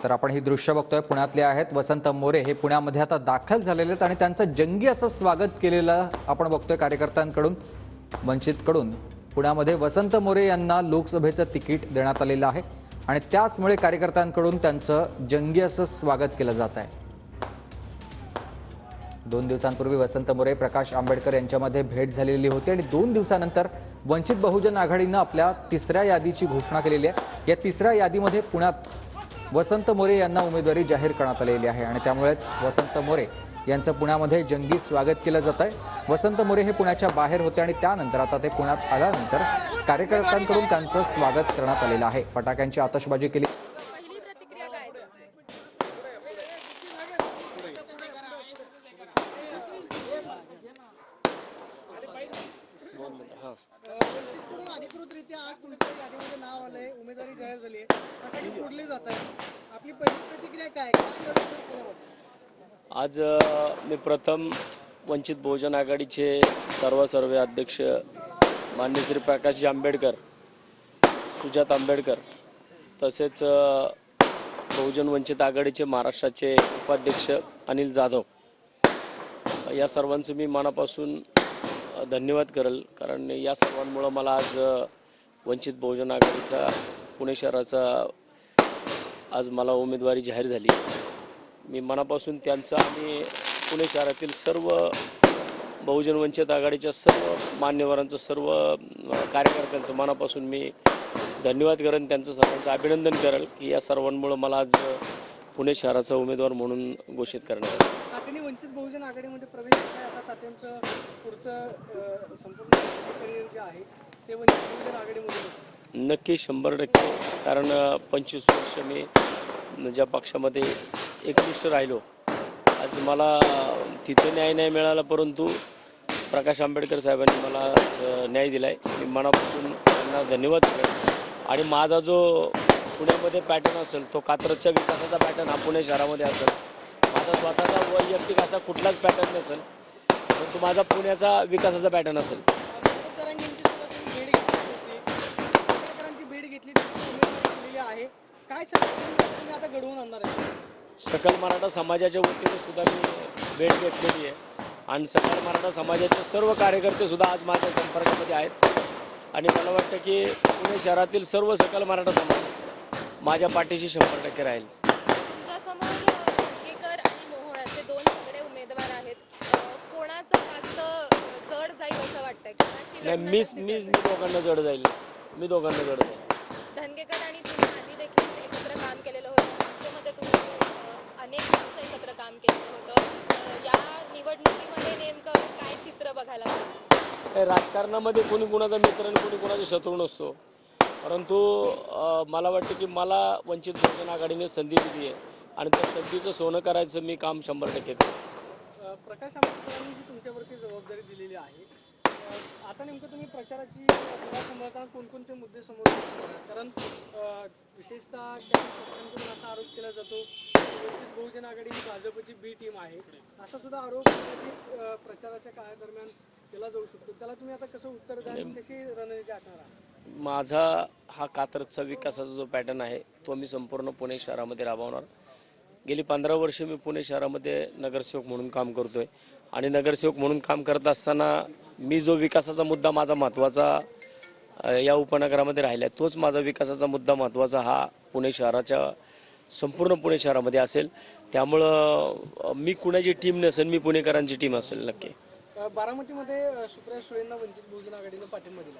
तर आपण ही दृश्य बघतोय, पुण्यातले आहेत वसंत मोरे. हे पुण्यामध्ये आता दाखल झालेले आहेत आणि त्यांचं जंगी असं स्वागत केलेलं आपण बघतोय कार्यकर्त्यांकडून. वंचितकडून पुण्यामध्ये वसंत मोरे यांना लोकसभेचं तिकीट देण्यात आलेलं आहे आणि त्याचमुळे कार्यकर्त्यांकडून त्यांचं जंगी असं स्वागत केलं जात आहे. 2 दिवसांपूर्वी वसंत मोरे प्रकाश आंबेडकर यांच्यामध्ये भेट झालेली होती आणि 2 दिवसानंतर वंचित बहुजन आघाडीनं आपल्या तिसऱ्या यादीची घोषणा केलेली आहे. या तिसऱ्या यादीमध्ये पुण्यात वसंत मोरे यांना उमेदवारी जाहीर करण्यात आलेली आहे आणि त्यामुळेच वसंत मोरे यांचं पुण्यामध्ये जंगी स्वागत केलं जात आहे. वसंत मोरे हे पुण्याच्या बाहेर होते आणि त्यानंतर आता ते पुण्यात आल्यानंतर कार्यकर्त्यांकडून त्यांचं स्वागत करण्यात आलेलं आहे. फटाक्यांची आतषबाजी केली. अधिकृतरित्या आज तुमच्या यादीमध्ये नाव आलंय, उमेदवारी जाहीर झाली आहे, फटाके फोडले जात आहे. आपली पहिली प्रतिक्रिया काय? आज मी प्रथम वंचित बहुजन आघाडीचे सर्व अध्यक्ष माननीय श्री प्रकाश आंबेडकर, सुजात आंबेडकर, तसेच बहुजन वंचित आघाडीचे महाराष्ट्राचे उपाध्यक्ष अनिल जाधव, या सर्वांचं मी मनापासून धन्यवाद करेल. कारण या सर्वांमुळे मला आज वंचित बहुजन आघाडीचा पुणे शहराचा आज मला उमेदवारी जाहीर झाली. मी मनापासून त्यांचा आणि पुणे शहरातील सर्व बहुजन वंचित आघाडीच्या सर्व मान्यवरांचं, सर्व कार्यकर्त्यांचं मनापासून मी धन्यवाद करेन. त्यांचं सर्वांचं अभिनंदन करेल की या सर्वांमुळे मला आज पुणे शहराचा उमेदवार म्हणून घोषित करण्यात आलं. तात्याने वंचित बहुजन आघाडीमध्ये प्रवेश केला. आता तात्यांचं पुढचं संपूर्ण करिअर जे आहे ते वंचित बहुजन आघाडीमध्ये नक्की 100%. कारण 25 वर्ष मी ज्या पक्षामध्ये एकनिष्ठ राहिलो, आज मला तिथे न्याय नाही मिळाला, परंतु प्रकाश आंबेडकर साहेबांनी मला न्याय दिला आहे. मी मनापासून त्यांना धन्यवाद करेन. आणि माझा जो पुण्यामध्ये पॅटर्न असेल तो कात्रजच्या विकासाचा पॅटर्न हा पुणे शहरामध्ये असेल. माझा स्वतःचा वैयक्तिक असा कुठलाच पॅटर्न नसेल, परंतु माझा पुण्याचा विकासाचा पॅटर्न असेल. भेट घेतली आहे. काय तुम्ही आता घडवून आणणार आहे? सकल मराठा समाजाच्या वतीने सुद्धा मी भेट घेतलेली आहे आणि सकल मराठा समाजाचे सर्व कार्यकर्ते सुद्धा आज माझ्या संपर्कामध्ये आहेत. आणि मला वाटतं की पुणे शहरातील सर्व सकल मराठा समाज माझ्या पाठीशी 100% राहील. तुमच्यासमोर धनगेकर आणि मोहोळाचे 2 तगडे उमेदवार आहेत. कोणाचं जास्त जड जाईल असं वाटतंय? मी दोघांना जड जाईल. धनगेकर आणि तुम्ही आधी देखील एकत्र काम केलेलं होतं. त्यामध्ये तुम्ही अनेक वर्ष एकत्र काम केलेलं होतं. या निवडणुकीमध्ये नेमकं काय चित्र बघायला मिळालं? राजकारणामध्ये कोणी कुणाचा मित्र आणि कोणी कुणाचा शत्रू नसतो, परंतु मला वाटतं की मला वंचित बहुजन आघाडीने संधी दिली आहे आणि त्या संधीचं सोनं करायचं मी काम 100% करतो. प्रकाश आंबेडकरांनी जी तुमच्यावरती जबाबदारी दिलेली आहे, आता नेमकं तुम्ही प्रचाराची सांभाळताना कोणकोणते मुद्दे समोर ठेवणार? कारण विशेषतः काही पक्षांकडून असा आरोप केला जातो वंचित बहुजन आघाडी ही भाजपची बी टीम आहे, असा सुद्धा आरोप प्रचाराच्या काळादरम्यान केला जाऊ शकतो. त्याला तुम्ही आता कसं उत्तर द्याल, कशी रणनीती आखणार आहात? माझा हा कात्रजचा विकासाचा जो पॅटर्न आहे तो मी संपूर्ण पुणे शहरामध्ये राबवणार. गेली 15 वर्ष मी पुणे शहरामध्ये नगरसेवक म्हणून काम करतोय आणि नगरसेवक म्हणून काम करत असताना मी जो विकासाचा मुद्दा माझा महत्त्वाचा या उपनगरामध्ये राहिला आहे, तोच माझा विकासाचा मुद्दा महत्त्वाचा हा पुणे शहराच्या संपूर्ण पुणे शहरामध्ये असेल. त्यामुळं मी कुणाची टीम नसेल, मी पुणेकरांची टीम असेल नक्की. बारामतीमध्ये सुप्रिया सुळेंना वंचित बहुजन आघाडीनं पाठिंबा दिला.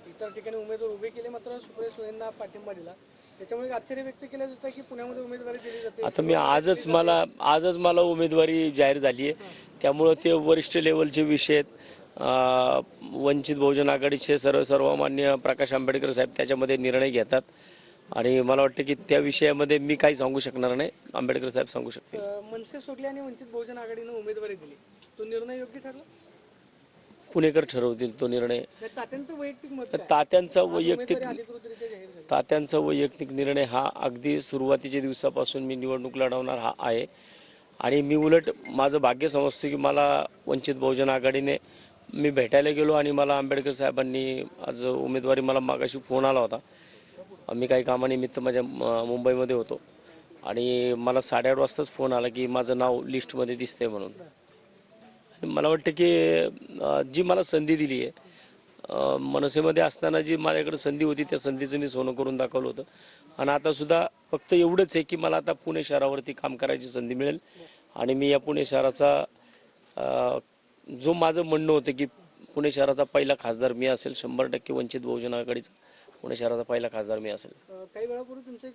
इतर ठिकाणी उमेदवार उभे केले, मात्र सुप्रिया सुळेंना पाठिंबा दिला. त्याच्यामुळे आश्चर्य व्यक्त केलं जातं की पुण्यामध्ये उमेदवारी दिली जाते. आता मी आजच मला उमेदवारी जाहीर झाली आहे. त्यामुळं ते वरिष्ठ लेवलचे विषय आहेत. वंचित बहुजन आघाडीचे सर्वमान्य प्रकाश आंबेडकर साहेब त्याच्यामध्ये निर्णय घेतात आणि मला वाटतं की त्या विषयामध्ये मी काही सांगू शकणार नाही, आंबेडकर साहेब सांगू शकतील. मनसे सोडले आणि वंचित बहुजन आघाडीनं उमेदवारी दिली, तो निर्णय योग्य ठरला? पुणेकर ठरवतील तो निर्णय. तात्यांचं वैयक्तिक मत? तात्यांचा वैयक्तिक निर्णय हा अगदी सुरुवातीच्या दिवसापासून मी निवडणूक लढवणार हा आहे आणि मी उलट माझं भाग्य समजतो की मला वंचित बहुजन आघाडीने मी भेटायला गेलो आणि मला आंबेडकर साहेबांनी आज उमेदवारी, मला मागाशी फोन आला होता, मी काही कामानिमित्त माझ्या मुंबईमध्ये होतो आणि मला 8:30 वाजताच फोन आला की माझं नाव लिस्टमध्ये दिसतंय म्हणून. आणि मला वाटतं की जी मला संधी दिली आहे, मनसेमध्ये असताना जी माझ्याकडे संधी होती त्या संधीचं मी सोनं करून दाखवलं होतं. आणि आता सुद्धा फक्त एवढंच आहे की मला आता पुणे शहरावरती काम करायची संधी मिळेल. आणि मी या पुणे शहराचा जो माझं म्हणणं होतं की पुणे शहराचा पहिला खासदार मी असेल, 100% वंचित बहुजन आघाडीचा पुणे शहराचा पहिला खासदार मी असेल. काही वेळापूर्वी तुमचं एक